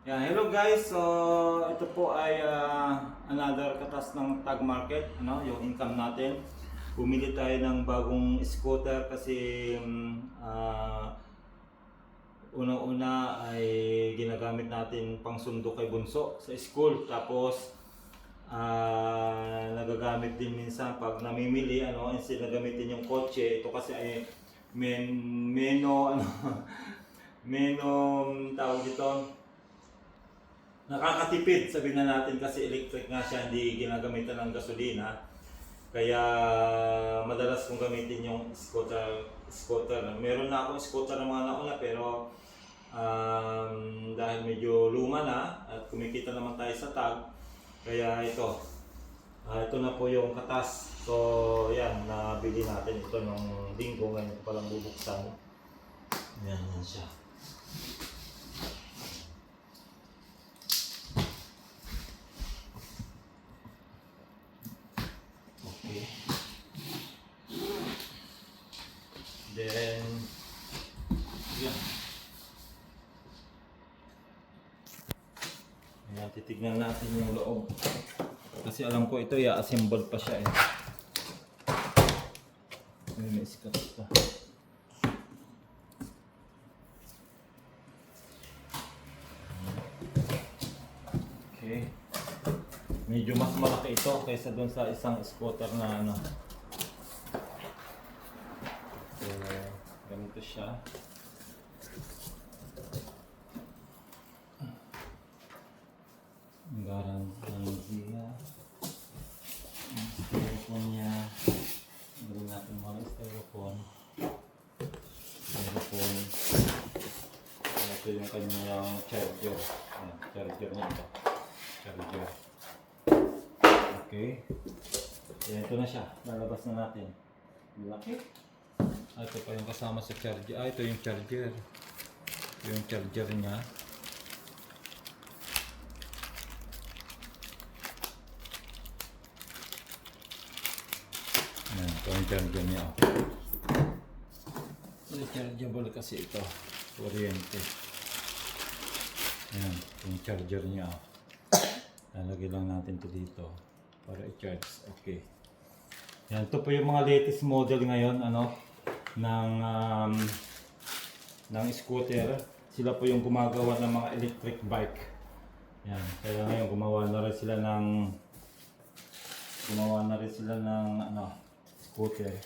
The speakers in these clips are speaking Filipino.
Yeah, hello guys. So, ito po ay another katas ng tag market, yung income natin. Bumili tayo ng bagong scooter kasi unang-una ay ginagamit natin pang sundo kay Bunso sa school. Tapos nagagamit din minsan pag namimili, instead na gamitin yung kotse. Ito kasi ay meno meno tawag dito, nakakatipid, sabihin na natin, kasi electric nga siya, hindi ginagamitan ng gasolina. Kaya madalas kong gamitin yung scooter. Meron na akong scooter ng mga nauna, pero dahil medyo luma na at kumikita naman tayo sa tag, kaya ito na po yung katas. So yan, nabili natin ito nung linggo, ngayon palang bubuksan. Yan siya. Then, yan. Ayan, titignan natin yung loob. Kasi alam ko ito, i-assemble pa siya eh. May scotch pa. Okay. Medyo mas malaki ito kaysa dun sa isang scooter na So, ganito siya. Ang garantiya. Ang styrofoam niya. Gawin natin mga styrofoam. Ito yung kanyang charger. Ayan, charger niya ito. Charger. Okay. Ayan, ito na siya. Lalabas na natin. Laki. Ito pa yung kasama sa charger. Ito yung charger. Ito yung charger niya. Ayan, ito yung charger niya. Rechargeable kasi ito. Kuryente. Ayan, ito yung charger niya. Lalagay lang natin ito dito para i-charge. Okay. Ayan, ito po yung mga latest model ngayon, ng scooter. Sila po yung gumagawa ng mga electric bike. Yan, kaya ngayon gumawa na rin sila ng scooter. Okay.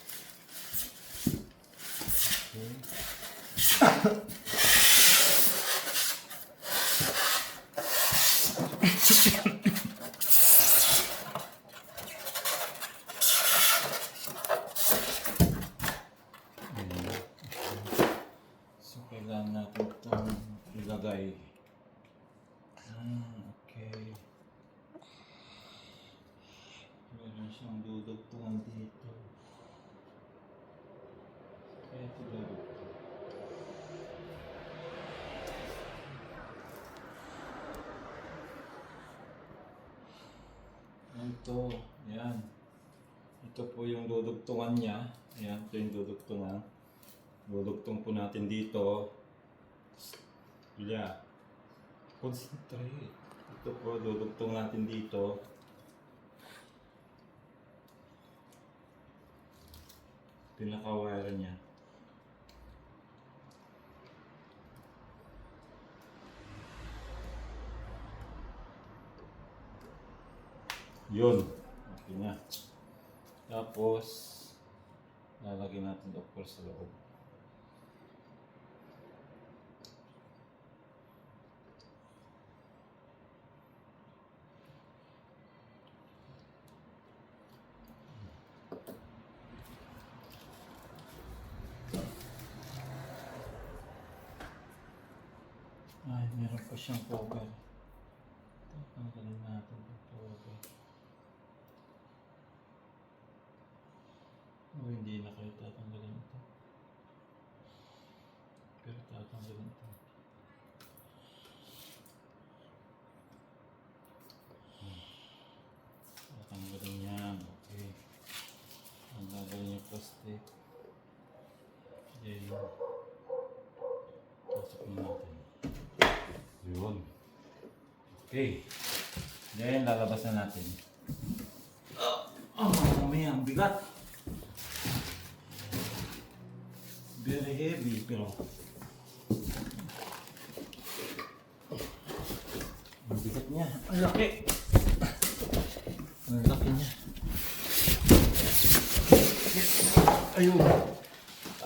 Kailangan natin itong ilagay. Okay. Meron siyang dudugtungan dito. Kaya ito dudugtong. Ito, yan. Ito po yung dudugtungan niya. Yan, ito yung dudugtungan. Dudugtong po natin dito. Yeah. Concentrate. Ito po, dudugtong natin dito. Pinaka-wire niya. Yun. Okay na. Tapos, lalagyan natin of course sa loob. Ay, meron pa siyang cover. Tatanggalin natin yung cover. O, hindi na kayo tatanggalin ito. Pero tatanggalin ito. Tatanggalin yan. Okay. Ang gagawin yung plastic. Then, pasok natin. Yun. Okay. Then, lalabas na natin. Mamaya, ang bigat. Very heavy, pero ang bigat niya. Ang laki. Ang laki niya. Ayun.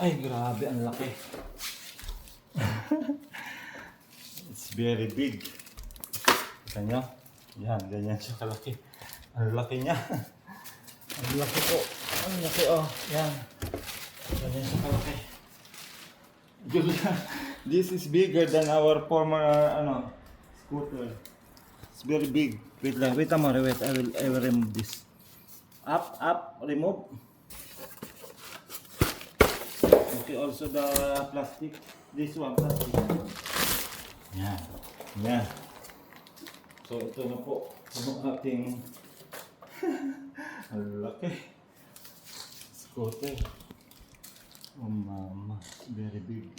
Ay, grabe, ang laki. It's very big. Kita nyo? Yan, ganyan siya kalaki. Ang laki niya. Ang laki po. Ang laki, oh. Yan. Ganyan siya kalaki. This is bigger than our former, scooter. It's very big. Wait lang, wait Amore, wait. I will remove this. Up, remove. Okay, also the plastic. This one, plastic. Yan. Yan. So, ito na po. Yung ating ang laki. Scooter. Oh mama, very big.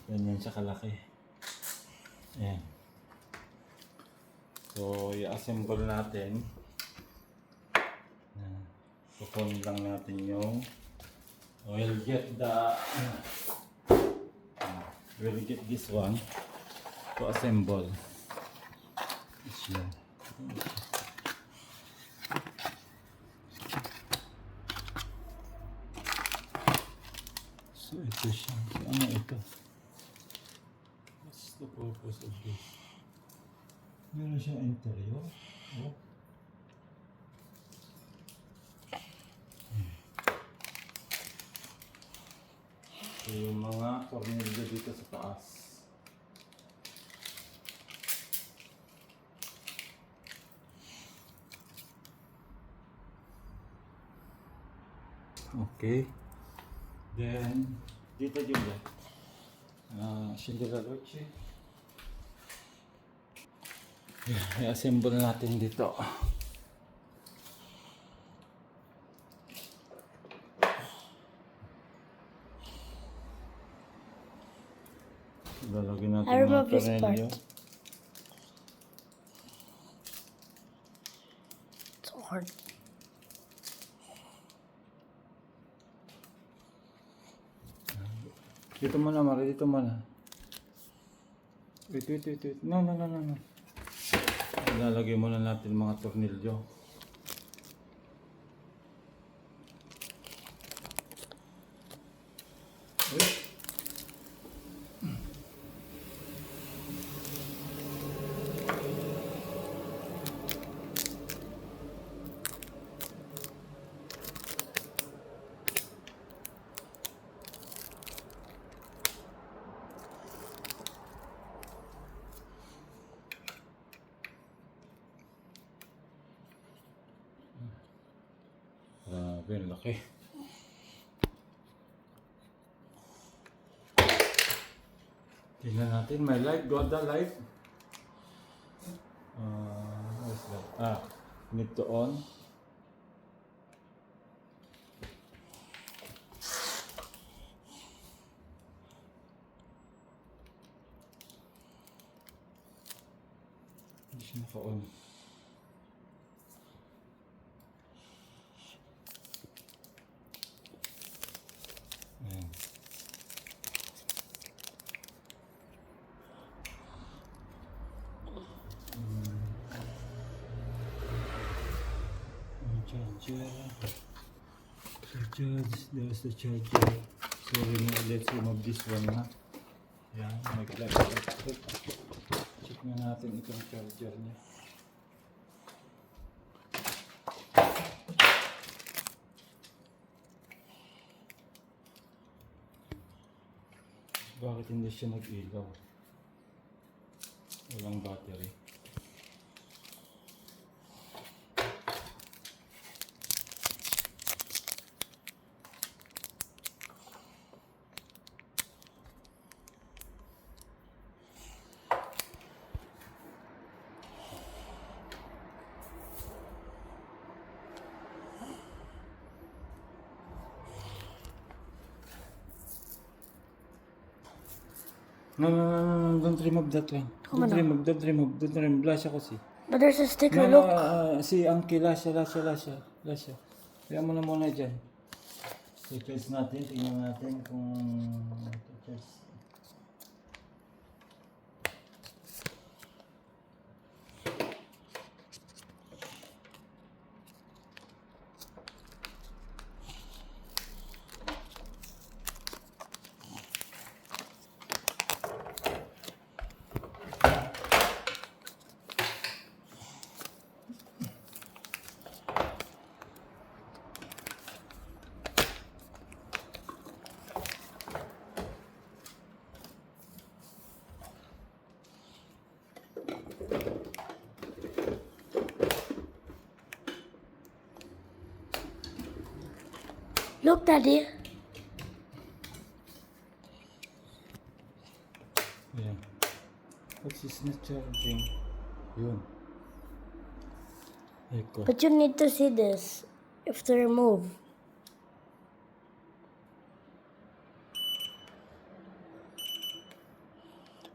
Ganyan siya kalaki. Ayan. So, i-assemble natin. Kukunin lang natin yung we'll get this one to assemble. Yan. So, ito siya. Ano ito? What's the purpose of this? Meron siyang interior. Oh. So, yung mga tornilyo dito sa taas. Okay. Then, dito Julia. Cinderella Roche. I-assemble natin dito. Lalagyan natin mga tornilyo. It's hard. Dito muna, Mari. Dito muna. Wait. No. Lalagay muna natin mga tornilyo. Grabe, laki. Tingnan natin, may light. Got the light. What's that? Need to on. Hindi siya naka-on. Ayan. Charger. There's the charger. So let's remove this one na. Yan, mag-light. Check na natin itong charger niya. Bakit hindi siya nag-ilaw? Walang battery. No, no, no, no, no, don't remove that one. Come on. Don't remove. Lasha kasi. But there's a sticker, No, no, look. si Anki, lasha. Kaya mo na muna dyan. So, choice natin, tingnan natin kung choice. Look, Daddy. Yeah. What's his not charging? Yun. Eko. But you need to see this. You have to remove.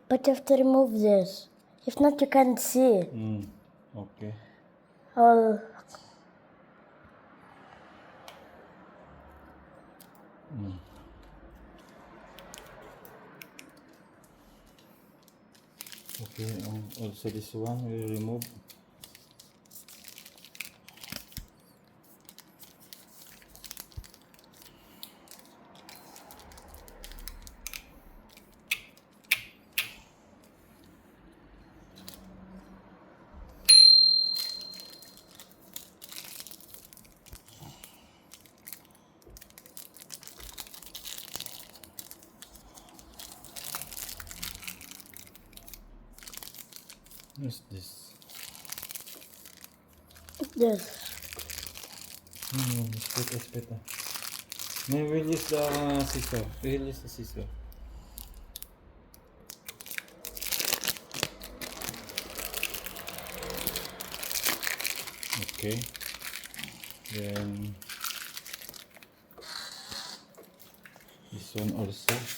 But you have to remove this. If not, you can't see. Okay. I'll... Okay, also this one we remove. What's this? This. Espeta. May release the scissor. Release the scissor. Okay. Then this one also. This.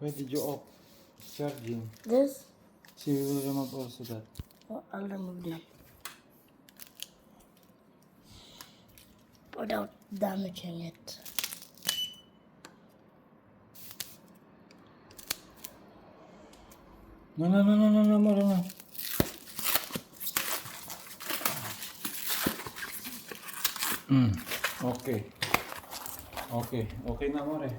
Why did you off? Charging. This. She will remove also that. Oh, I'll remove them. Without damaging it. No, more. Okay. Okay na more.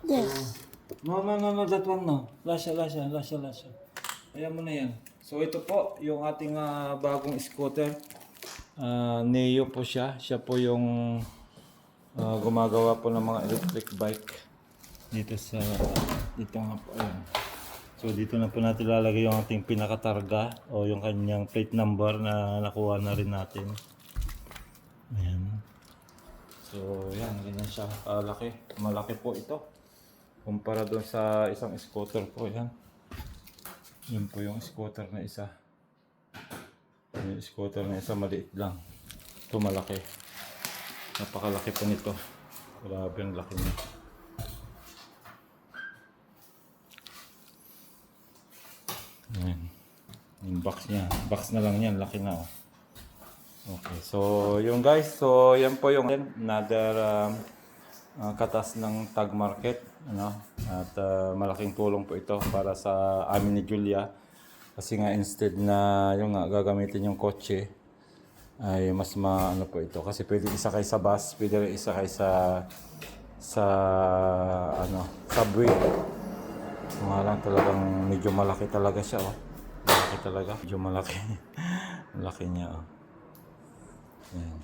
This. No, that one no. Lasha. Ayan mo na yan. So ito po, yung ating bagong scooter. Neo po siya. Siya po yung gumagawa po ng mga electric bike. Dito nga po. Ayan. So dito na po natin lalagay yung ating pinakatarga o yung kanyang plate number na nakuha na rin natin. Ayan. So yan, ganyan siya kalaki. Malaki po ito. Kumpara doon sa isang scooter po, yan. Yun po yung scooter na isa. Yung scooter na isa maliit lang. Ito malaki. Napakalaki po nito. Grabe ang laki niya. Ayan. Yung box niya. Box na lang yan. Laki na oh. Okay. So yung guys. So yan po yung another katas ng Tag Market. Ano? At malaking tulong po ito para sa amin ni Julia. Kasi nga instead na yung gagamitin yung kotse ay mas ano po ito. Kasi pwede isakay sa bus. Pwede rin isakay sa subway. Nga lang talagang medyo malaki talaga siya oh. Malaki talaga. Medyo malaki. Malaki niya oh. Ayan.